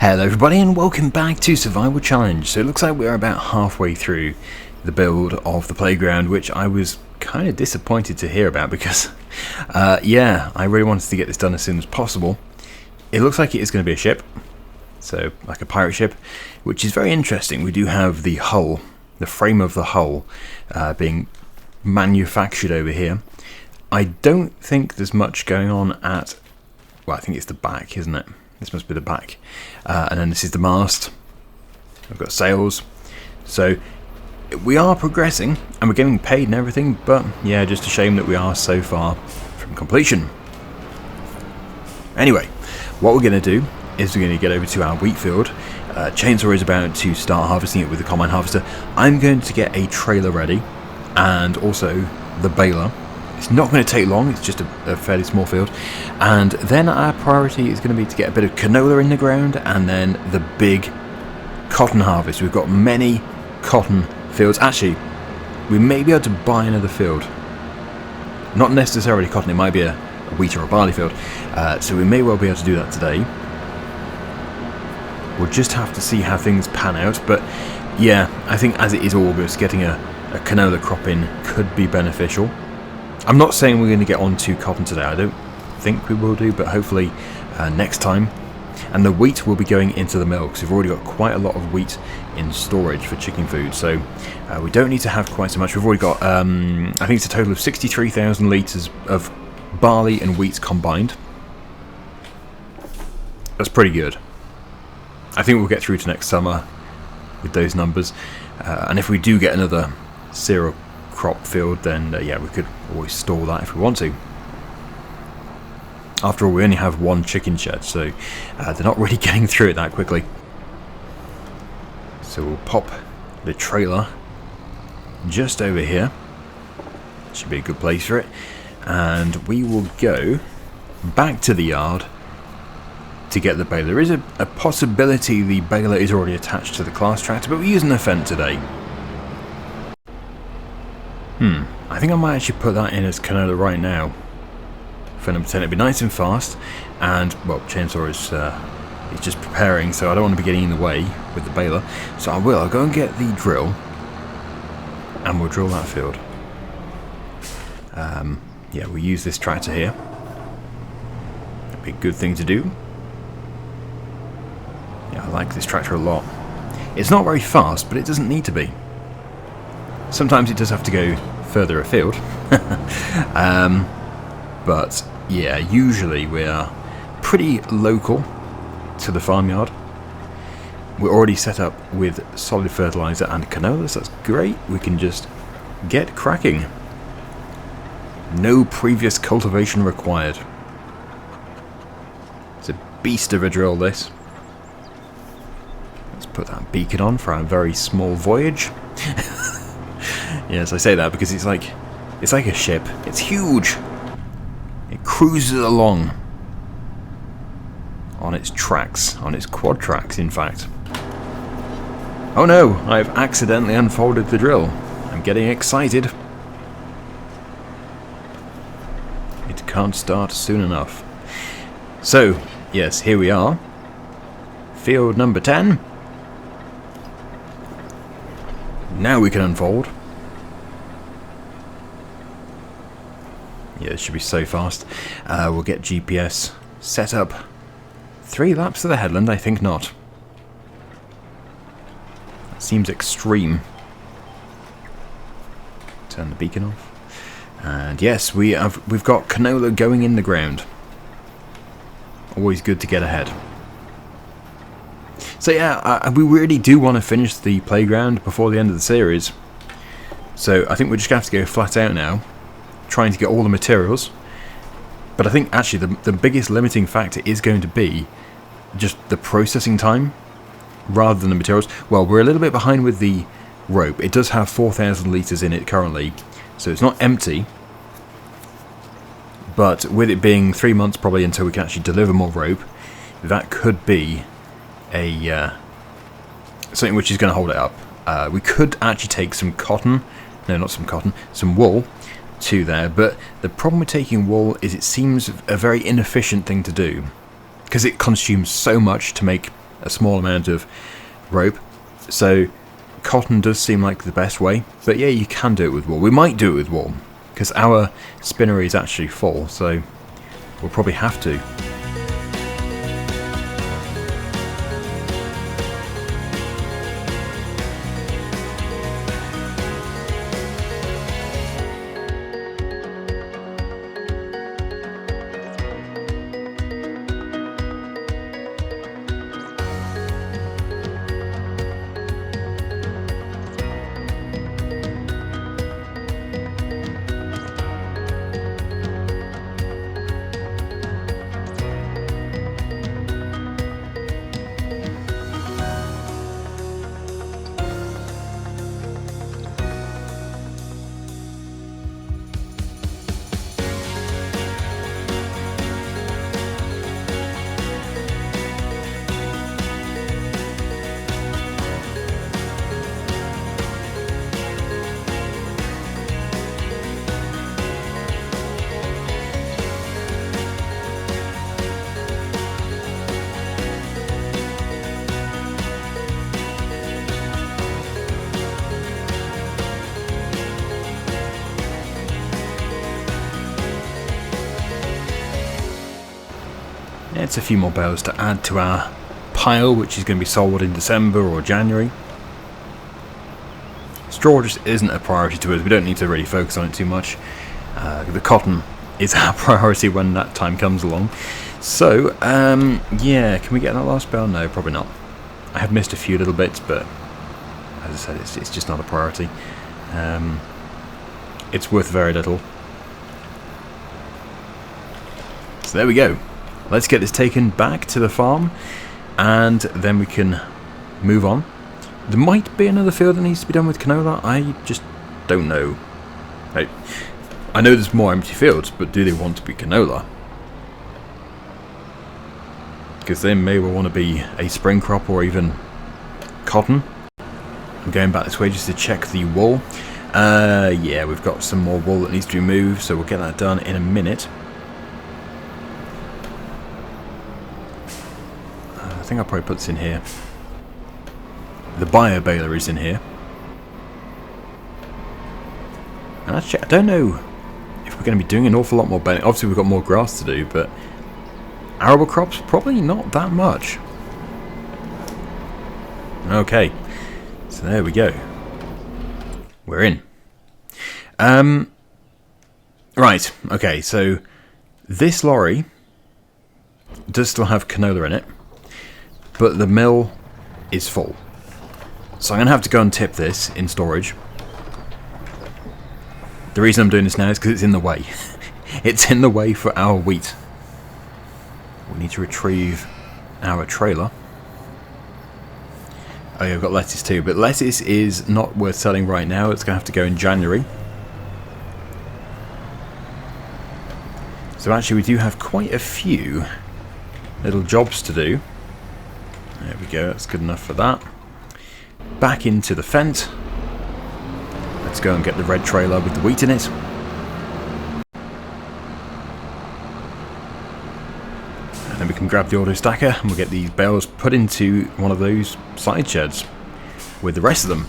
Hello everybody and welcome back to Survival Challenge. So it looks like we're about halfway through the build of the playground, which I was kind of disappointed to hear about because yeah, I really wanted to get this done as soon as possible. It looks like it is going to be a ship, so like a pirate ship, which is very interesting. We do have the hull, the frame of the hull being manufactured over here. I don't think there's much going on at, well, I think it's the back, isn't it? This must be the back. And then this is the mast. I've got sails. So we are progressing and we're getting paid and everything, but yeah, just a shame that we are so far from completion. Anyway, what we're going to do is we're going to get over to our wheat field. Chainsaw is about to start harvesting it with the combine harvester. I'm going to get a trailer ready and also the baler. It's not going to take long, it's just a fairly small field. And then our priority is going to be to get a bit of canola in the ground and then the big cotton harvest. We've got many cotton fields. Actually, we may be able to buy another field. Not necessarily cotton, it might be a wheat or a barley field. So we may well be able to do that today. We'll just have to see how things pan out. But yeah, I think as it is August, getting a canola crop in could be beneficial. I'm not saying we're going to get on to cotton today, I don't think we will do, but hopefully next time. And the wheat will be going into the mill, because we've already got quite a lot of wheat in storage for chicken food, so we don't need to have quite so much. We've already got, I think it's a total of 63,000 litres of barley and wheat combined. That's pretty good. I think we'll get through to next summer with those numbers, and if we do get another cereal crop field, then yeah, we could always store that if we want to. After all, we only have one chicken shed, so they're not really getting through it that quickly. So we'll pop the trailer just over here. Should be a good place for it. And we will go back to the yard to get the baler. There is a possibility the baler is already attached to the class tractor, but we're using the Fendt today. I think I might actually put that in as canola right now. For number 10, it'd be nice and fast. And, well, Chainsaw is just preparing, so I don't want to be getting in the way with the baler. So I'll go and get the drill, and we'll drill that field. Yeah, we'll use this tractor here. That'd be a good thing to do. Yeah, I like this tractor a lot. It's not very fast, but it doesn't need to be. Sometimes it does have to go further afield. But yeah, usually we are pretty local to the farmyard. We're already set up with solid fertilizer and canola, so that's great. We can just get cracking. No previous cultivation required. It's a beast of a drill, this. Let's put that beacon on for our very small voyage. Yes, I say that because it's like a ship. It's huge. It cruises along on its tracks, on its quad tracks, in fact. Oh no, I've accidentally unfolded the drill. I'm getting excited. It can't start soon enough. So, yes, here we are. Field number 10. Now we can unfold. Yeah, it should be so fast. We'll get GPS set up. 3 laps to the headland? I think not. That seems extreme. Turn the beacon off. And yes, we've got canola going in the ground. Always good to get ahead. So yeah, we really do want to finish the playground before the end of the series. So I think we're just going to have to go flat out now, trying to get all the materials. But I think actually the biggest limiting factor is going to be just the processing time rather than the materials. Well, we're a little bit behind with the rope. It does have 4,000 litres in it currently, so it's not empty. But with it being 3 months probably until we can actually deliver more rope, that could be a something which is going to hold it up. We could actually take some cotton, no, not some cotton, some wool to there, but the problem with taking wool is it seems a very inefficient thing to do because it consumes so much to make a small amount of rope. So cotton does seem like the best way, but yeah, you can do it with wool. We might do it with wool, because our spinnery is actually full, so we'll probably have to. It's a few more bales to add to our pile, which is going to be sold in December or January. Straw just isn't a priority to us. We don't need to really focus on it too much. The cotton is our priority when that time comes along. So, yeah, can we get that last bale? No, probably not. I have missed a few little bits, but as I said, it's just not a priority. It's worth very little. So there we go. Let's get this taken back to the farm, and then we can move on. There might be another field that needs to be done with canola. I just don't know. I know there's more empty fields, but do they want to be canola? Because they may well want to be a spring crop or even cotton. I'm going back this way just to check the wool. Yeah, we've got some more wool that needs to be moved, so we'll get that done in a minute. I think I'll probably put this in here. The bio baler is in here. And actually, I don't know if we're going to be doing an awful lot more baling. Obviously, we've got more grass to do, but arable crops, probably not that much. Okay, so there we go. We're in. Right, okay, so this lorry does still have canola in it, but the mill is full. So I'm going to have to go and tip this in storage. The reason I'm doing this now is because it's in the way. It's in the way for our wheat. We need to retrieve our trailer. Oh yeah, I've got lettuce too, but lettuce is not worth selling right now. It's going to have to go in January. So actually we do have quite a few little jobs to do. There we go, that's good enough for that. Back into the fence. Let's go and get the red trailer with the wheat in it. And then we can grab the auto stacker and we'll get these bales put into one of those side sheds with the rest of them.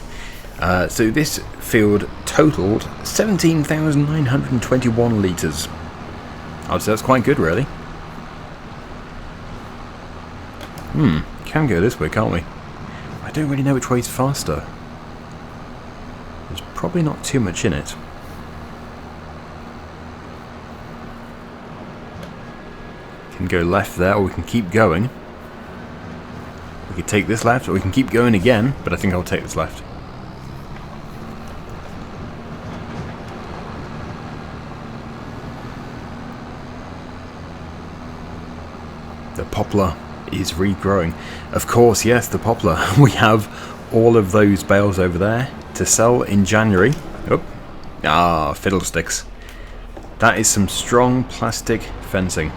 So this field totaled 17,921 litres. I'd say that's quite good, really. Can go this way, can't we? I don't really know which way is faster. There's probably not too much in it. Can go left there, or we can keep going. We could take this left, or we can keep going again, but I think I'll take this left. The poplar is regrowing. Of course, yes, the poplar. We have all of those bales over there to sell in January. Oh, fiddlesticks. That is some strong plastic fencing.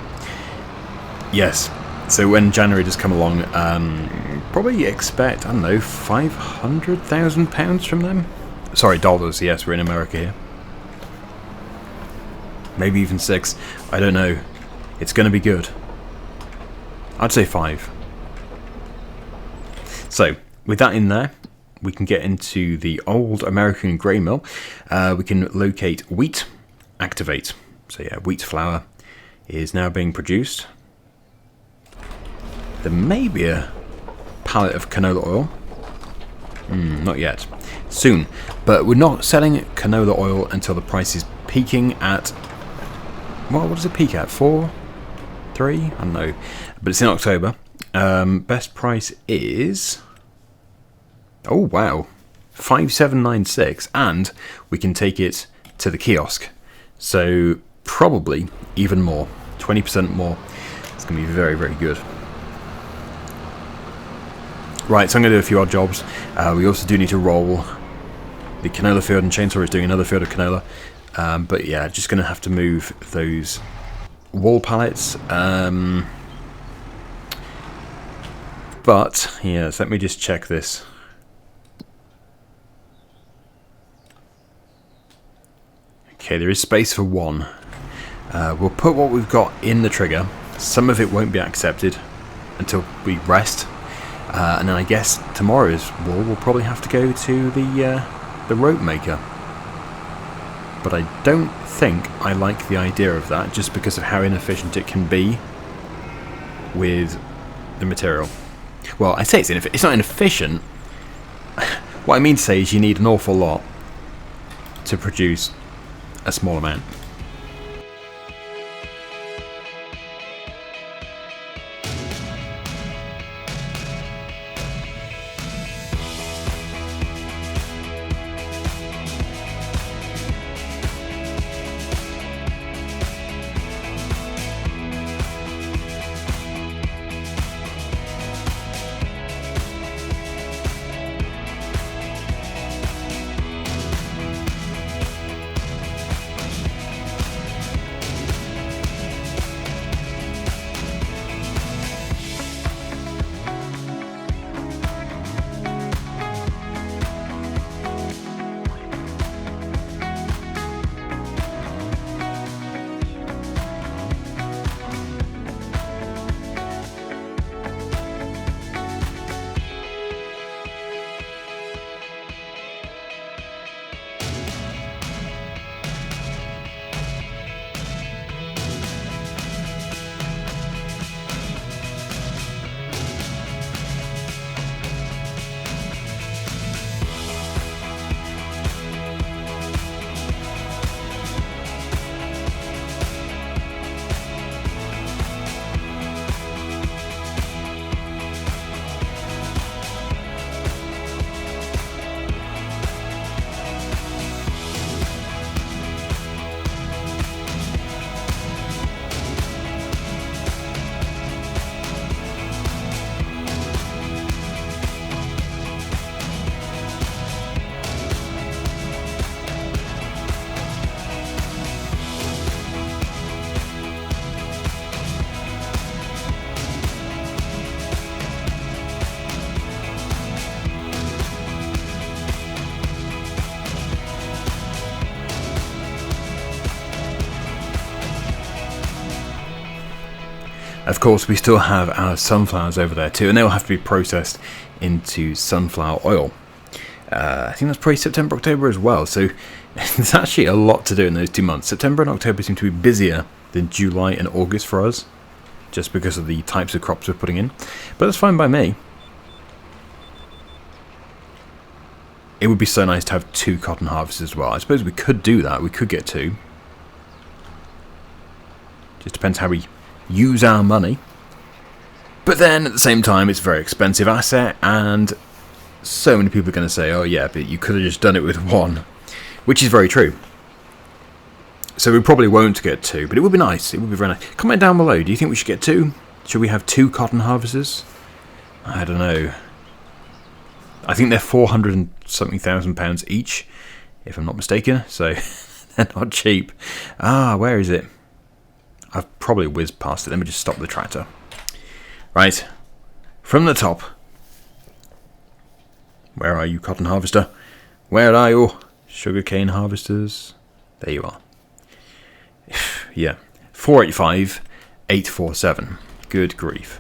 Yes, so when January does come along, probably expect, I don't know, £500,000 from them? Sorry, dollars, yes, we're in America here. Maybe even 6, I don't know. It's going to be good. I'd say 5. So with that in there, we can get into the old American grain mill. We can locate wheat, activate. So yeah, wheat flour is now being produced. There may be a pallet of canola oil. Not yet. Soon. But we're not selling canola oil until the price is peaking at... Well, what does it peak at? 4? 3? I don't know. But it's in October. Best price is... Oh, wow. 5796. And we can take it to the kiosk. So, probably even more. 20% more. It's going to be very, very good. Right, so I'm going to do a few odd jobs. We also do need to roll the canola field, and Chainsaw is doing another field of canola. But yeah, just going to have to move those wall pallets. But, yes, let me just check this. Okay, there is space for one. We'll put what we've got in the trigger. Some of it won't be accepted until we rest. And then I guess tomorrow's wall will probably have to go to the rope maker. But I don't think I like the idea of that, just because of how inefficient it can be with the material. Well, I say it's not inefficient. What I mean to say is you need an awful lot to produce a small amount. Of course, we still have our sunflowers over there too, and they'll have to be processed into sunflower oil. I think that's probably September, October as well, so there's actually a lot to do in those 2 months. September and October seem to be busier than July and August for us, just because of the types of crops we're putting in. But that's fine by me. It would be so nice to have 2 cotton harvests as well. I suppose we could do that, we could get 2. Just depends how we use our money. But then at the same time, it's a very expensive asset, and so many people are going to say, oh yeah, but you could have just done it with 1, which is very true. So we probably won't get 2, but it would be nice. It would be very nice. Comment down below, do you think we should get 2? Should we have 2 cotton harvesters? I don't know. I think they're 400 and something thousand pounds each, if I'm not mistaken, so they're not cheap. Where is it? I've probably whizzed past it. Let me just stop the tractor. Right. From the top. Where are you, cotton harvester? Where are you, sugarcane harvesters? There you are. Yeah. 485, 847. Good grief.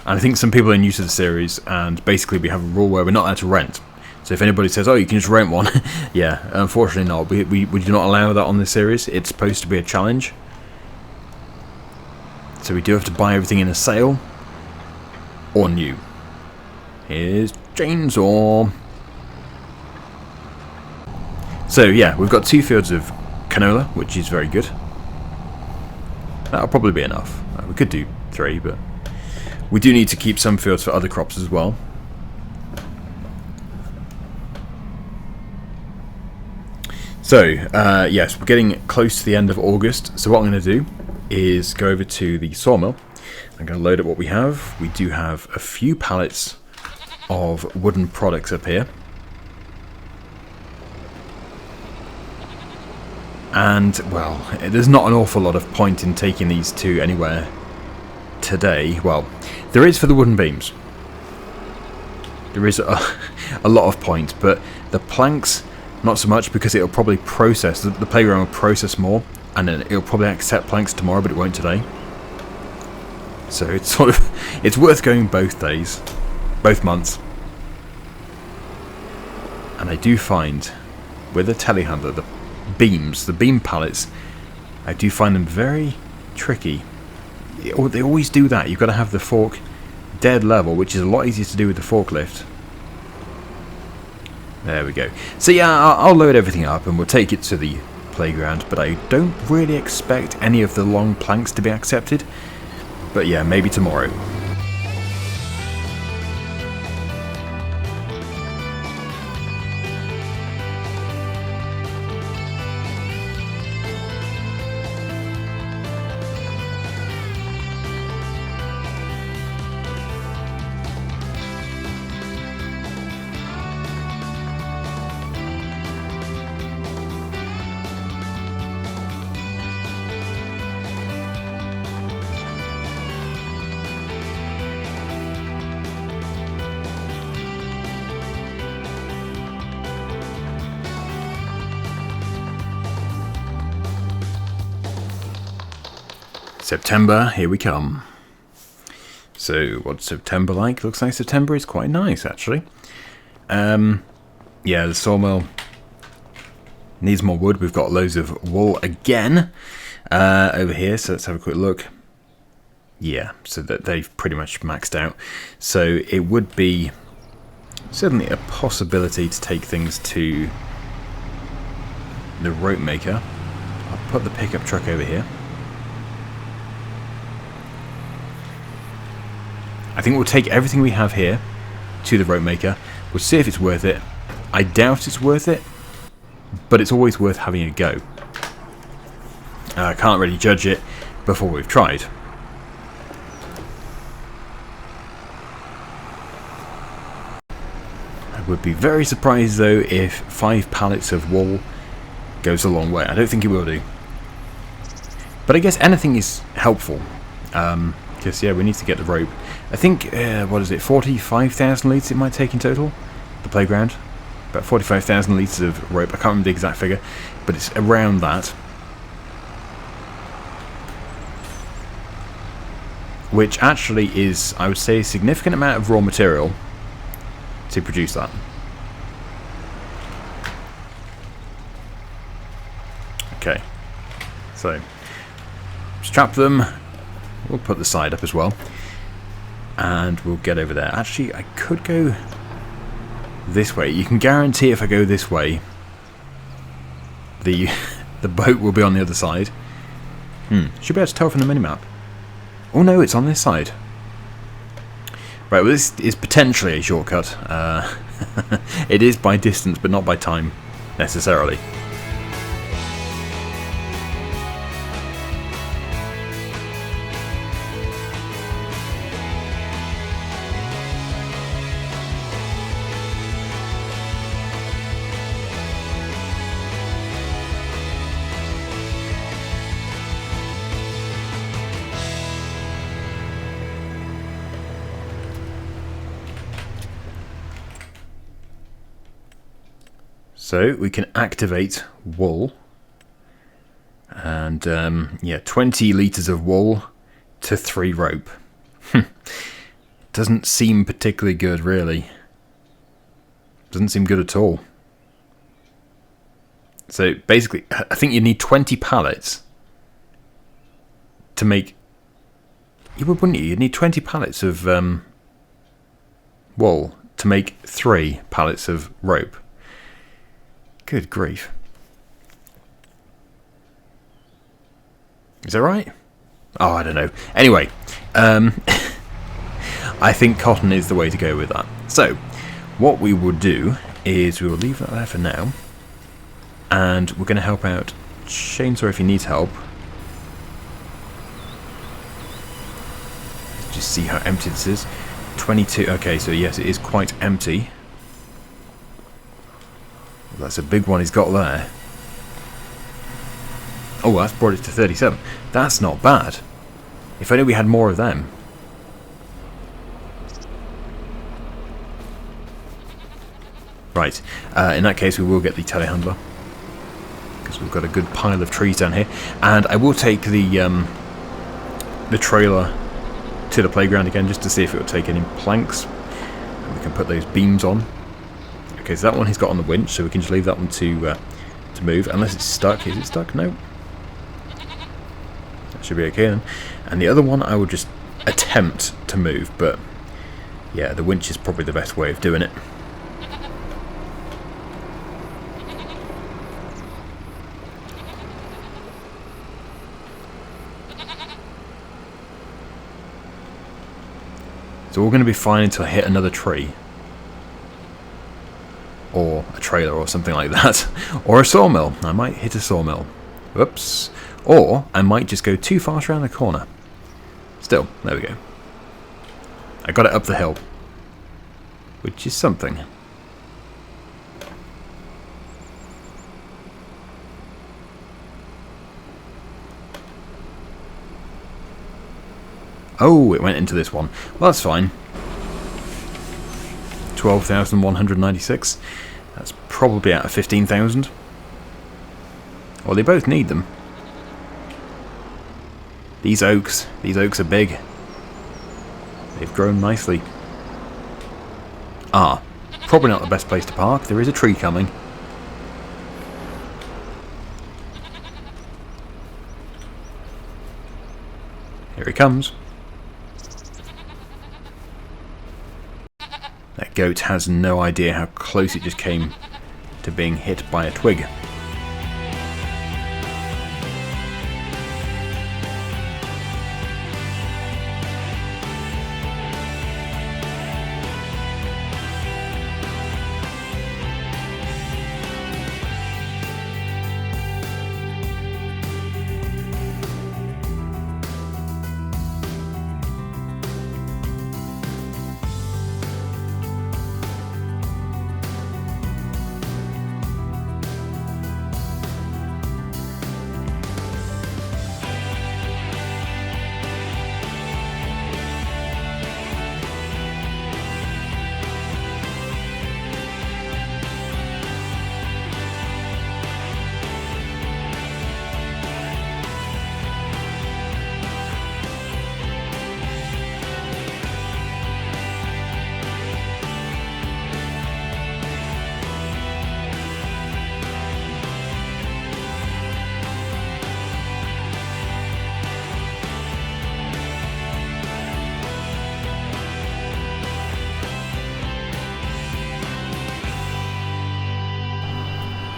And I think some people are new to the series, and basically we have a rule where we're not allowed to rent. So if anybody says, oh, you can just rent one, yeah, unfortunately not. We do not allow that on this series. It's supposed to be a challenge. So we do have to buy everything in a sale or new. Here's chainsaw. So yeah, we've got 2 fields of canola, which is very good. That'll probably be enough. We could do 3, but we do need to keep some fields for other crops as well. So, yes, we're getting close to the end of August, so what I'm going to do is go over to the sawmill. I'm going to load up what we have. We do have a few pallets of wooden products up here. And, well, there's not an awful lot of point in taking these to anywhere today. Well, there is for the wooden beams. There is a lot of point, but the planks... not so much, because it'll probably process, the playground will process more, and then it'll probably accept planks tomorrow, but it won't today. So it's sort of, it's worth going both days, both months. And I do find, with the telehandler, the beam pallets, I do find them very tricky. They always do that. You've got to have the fork dead level, which is a lot easier to do with the forklift. There we go. So yeah, I'll load everything up and we'll take it to the playground, but I don't really expect any of the long planks to be accepted. But yeah, maybe tomorrow. September, here we come. So, what's September like? Looks like September is quite nice, actually. Yeah, the sawmill needs more wood. We've got loads of wool again over here, so let's have a quick look. Yeah, so that they've pretty much maxed out. So it would be certainly a possibility to take things to the rope maker. I'll put the pickup truck over here. I think we'll take everything we have here to the rope maker. We'll see if it's worth it. I doubt it's worth it, but it's always worth having a go. I can't really judge it before we've tried. I would be very surprised though if 5 pallets of wool goes a long way. I don't think it will do. But I guess anything is helpful. Because yeah, we need to get the rope. I think, what is it, 45,000 litres it might take in total? The playground? About 45,000 litres of rope. I can't remember the exact figure, but it's around that. Which actually is, I would say, a significant amount of raw material to produce that. Okay, so strap them. We'll put the side up as well, and we'll get over there. Actually, I could go this way. You can guarantee if I go this way, the boat will be on the other side. Should be able to tell from the minimap. Oh no, it's on this side. Right, well this is potentially a shortcut. It is by distance, but not by time, necessarily. So we can activate wool, and yeah, 20 litres of wool to 3 rope. doesn't seem particularly good, really. Doesn't seem good at all. So basically, I think you need 20 pallets to make... You would, wouldn't you? You'd need 20 pallets of wool to make 3 pallets of rope. Good grief. Is that right? Oh, I don't know. Anyway, I think cotton is the way to go with that. So, what we will do is we will leave that there for now. And we're going to help out Chainsaw if he needs help. Let's just see how empty this is. 22. Okay, so yes, it is quite empty. Well, that's a big one he's got there. Oh, that's brought it to 37. That's not bad. If only we had more of them. Right, in that case we will get the telehandler, because we've got a good pile of trees down here. And I will take the trailer to the playground again, just to see if it will take any planks. And we can put those beams on. Okay, so that one he's got on the winch, so we can just leave that one to move, unless it's stuck. Is it stuck? No. That should be okay then. And the other one I will just attempt to move, but yeah, the winch is probably the best way of doing it. So we're going to be fine until I hit another tree. Or a trailer or something like that. Or a sawmill. I might hit a sawmill. Whoops. Or I might just go too fast around the corner. Still, there we go. I got it up the hill. Which is something. Oh, it went into this one. Well, that's fine. 12,196. That's probably out of 15,000. Well, they both need them. These oaks are big. They've grown nicely. Ah, probably not the best place to park. There is a tree coming. Here he comes. That goat has no idea how close it just came to being hit by a twig.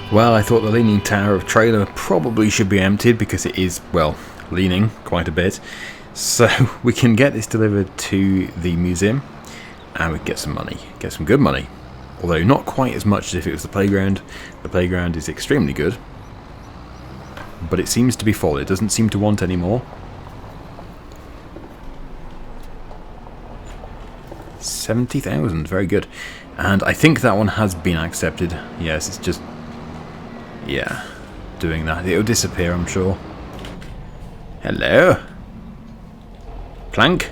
Well, I thought the leaning tower of trailer probably should be emptied because it is, well, leaning quite a bit. So we can get this delivered to the museum and we get some money, get some good money. Although not quite as much as if it was the playground. The playground is extremely good, but it seems to be full. It doesn't seem to want any more. 70,000, very good. And I think that one has been accepted. Yes, it's just... yeah, doing that. It'll disappear, I'm sure. Hello? Plank?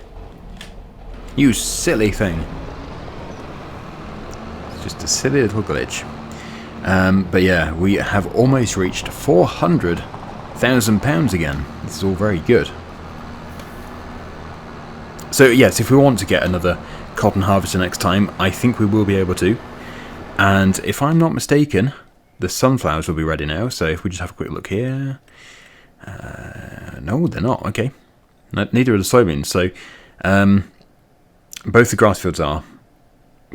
You silly thing. It's just a silly little glitch. But yeah, we have almost reached £400,000 again. This is all very good. So yes, if we want to get another cotton harvester next time, I think we will be able to. And if I'm not mistaken, the sunflowers will be ready now. So if we just have a quick look here. No, they're not. Okay. Neither are the soybeans. So both the grass fields are.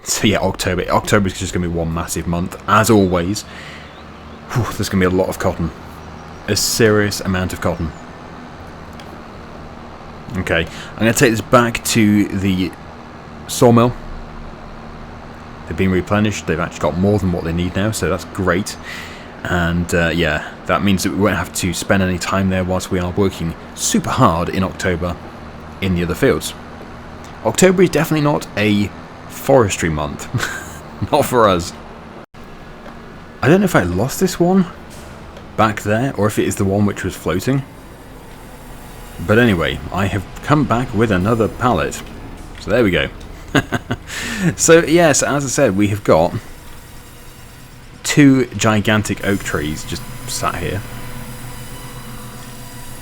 So yeah, October. October is just going to be one massive month, as always. Whew, there's going to be a lot of cotton. A serious amount of cotton. Okay, I'm going to take this back to the sawmill. They've been replenished. They've actually got more than what they need now, so that's great. And yeah, that means that we won't have to spend any time there whilst we are working super hard in October in the other fields. October is definitely not a forestry month. Not for us. I don't know if I lost this one back there, or if it is the one which was floating. But anyway, I have come back with another pallet. So there we go. So yes, as I said, we have got 2 gigantic oak trees just sat here.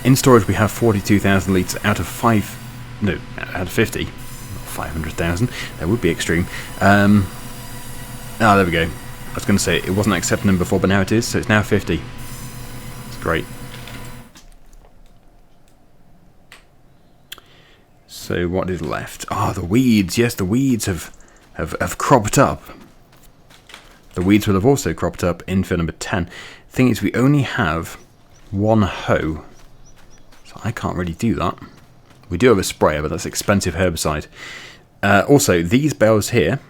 In storage we have 42,000 litres out of 50. Not 500,000. That would be extreme. There we go. I was going to say it wasn't accepting them before, but now it is, so it's now 50. It's great. So what is left? Ah, the weeds. Yes, the weeds have cropped up. The weeds will have also cropped up in field number 10. Thing is, we only have 1 hoe, so I can't really do that. We do have a sprayer, but that's expensive herbicide. Also, these bales here,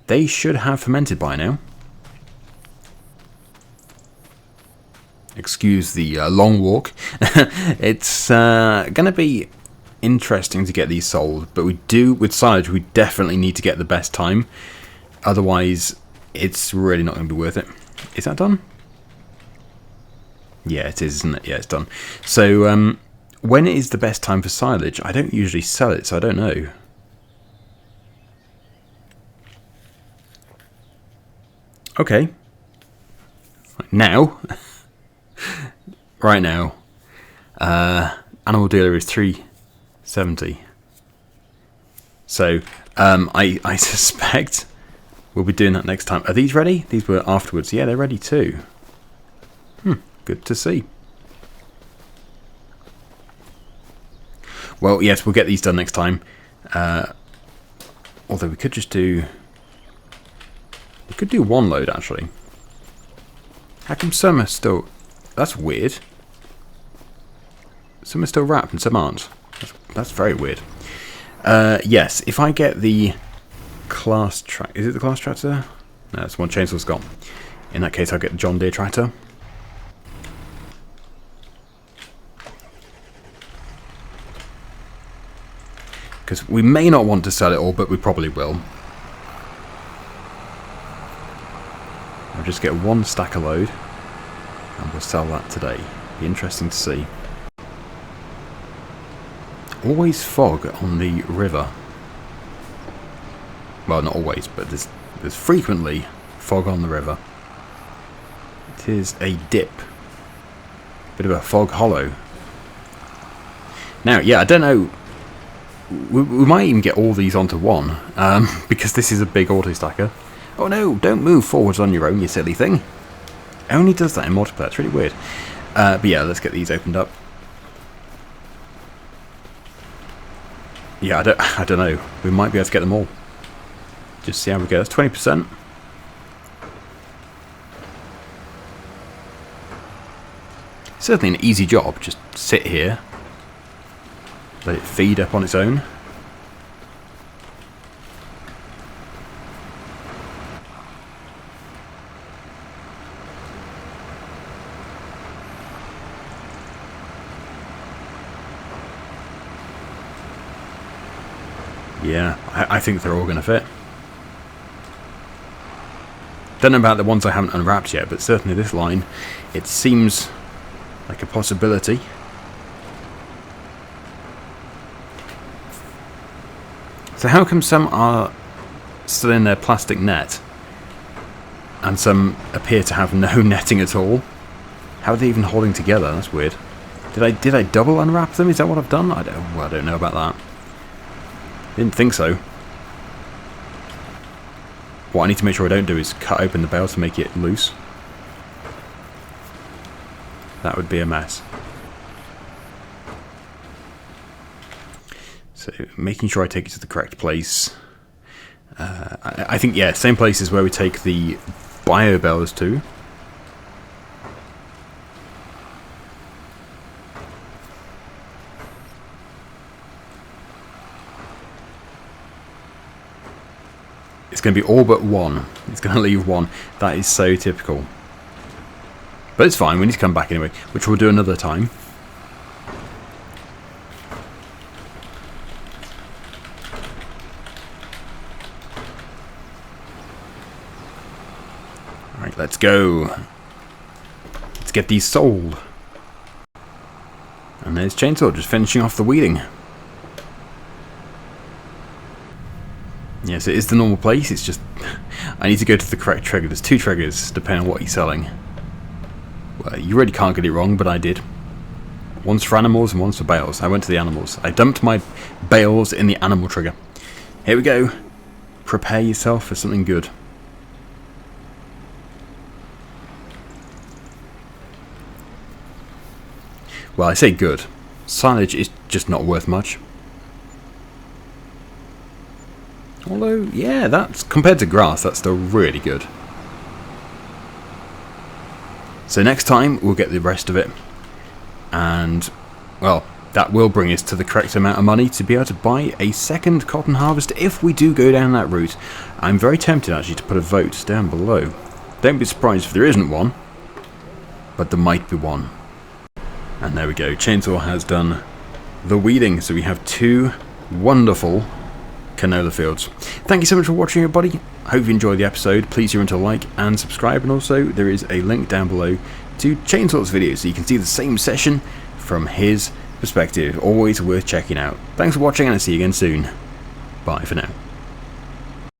they should have fermented by now. Excuse the long walk. It's going to be interesting to get these sold, but we do, with silage, we definitely need to get the best time. Otherwise, it's really not going to be worth it. Is that done? Yeah, it is, isn't it? Yeah, it's done. So, when is the best time for silage? I don't usually sell it, so I don't know. Okay. Now. Right now. Animal dealer is 370. So, I suspect we'll be doing that next time. Are these ready? These were afterwards. Yeah, they're ready too. Good to see. Well, yes, we'll get these done next time. Although we could just do... We could do 1 load, actually. How come some are still... That's weird. Some are still wrapped and some aren't. That's very weird. Yes, if I get the class tractor... Is it the class tractor? No, that's one chainsaw's got. In that case, I'll get the John Deere tractor. Because we may not want to sell it all, but we probably will. I'll just get 1 stack a load, and we'll sell that today. Be interesting to see. Always fog on the river. Well, not always, but there's frequently fog on the river. It is a dip. Bit of a fog hollow. Now, yeah, I don't know. We might even get all these onto one, because this is a big auto stacker. Oh no, don't move forwards on your own, you silly thing. It only does that in multiplayer, it's really weird. But yeah, let's get these opened up. Yeah, I don't know. We might be able to get them all. Just see how we go. That's 20%. Certainly an easy job. Just sit here. Let it feed up on its own. Yeah, I think they're all going to fit. Don't know about the ones I haven't unwrapped yet, but certainly this line, it seems like a possibility. So how come some are still in their plastic net and some appear to have no netting at all? How are they even holding together? That's weird. Did I double unwrap them? Is that what I've done? I don't know about that. Didn't think so. What I need to make sure I don't do is cut open the bale to make it loose. That would be a mess. So, making sure I take it to the correct place. I think, yeah, same place as where we take the bio bales to. It's going to be all but one. It's going to leave one. That is so typical. But it's fine. We need to come back anyway, which we'll do another time. Alright, let's go. Let's get these sold. And there's Chainsaw just finishing off the weeding. Yes, it is the normal place, it's just I need to go to the correct trigger. There's 2 triggers depending on what you're selling. Well, you really can't get it wrong, but I did. One's for animals and one's for bales. I went to the animals. I dumped my bales in the animal trigger. Here we go. Prepare yourself for something good. Well, I say good. Silage is just not worth much. Although, yeah, that's compared to grass, that's still really good. So next time, we'll get the rest of it. And, well, that will bring us to the correct amount of money to be able to buy a second cotton harvester if we do go down that route. I'm very tempted, actually, to put a vote down below. Don't be surprised if there isn't one, but there might be one. And there we go, Chainsaw has done the weeding, so we have 2 wonderful canola fields. Thank you so much for watching, everybody. Hope you enjoyed the episode. Please remember to like and subscribe, and also there is a link down below to Chainsaw's video so you can see the same session from his perspective. Always worth checking out. Thanks for watching, and I'll see you again soon. Bye for now.